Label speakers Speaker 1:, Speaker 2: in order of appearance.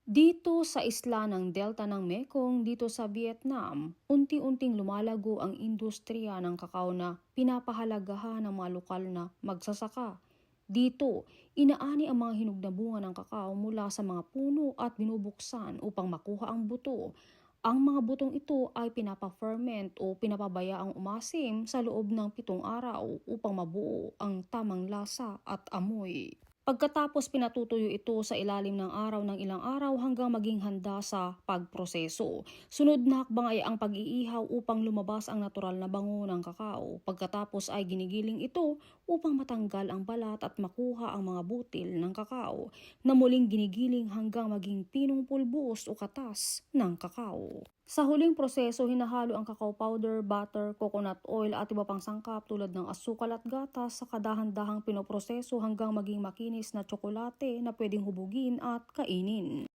Speaker 1: Dito sa isla ng Delta ng Mekong dito sa Vietnam, unti-unting lumalago ang industriya ng kakao na pinapahalagahan ng mga lokal na magsasaka. Dito, inaani ang mga hinog na bunga ng kakao mula sa mga puno at binubuksan upang makuha ang buto. Ang mga butong ito ay pinapa-ferment o pinapabayaang umasim sa loob ng 7 araw upang mabuo ang tamang lasa at amoy. Pagkatapos pinatutuyo ito sa ilalim ng araw ng ilang araw hanggang maging handa sa pagproseso. Sunod na hakbang ay ang pag-iihaw upang lumabas ang natural na bango ng kakao. Pagkatapos ay ginigiling ito upang matanggal ang balat at makuha ang mga butil ng kakao na muling ginigiling hanggang maging pinong pulbos o katas ng kakao. Sa huling proseso, hinahalo ang cacao powder, butter, coconut oil at iba pang sangkap tulad ng asukal at gatas sa kadahan-dahang pinoproseso hanggang maging makinis na tsokolate na pwedeng hubugin at kainin.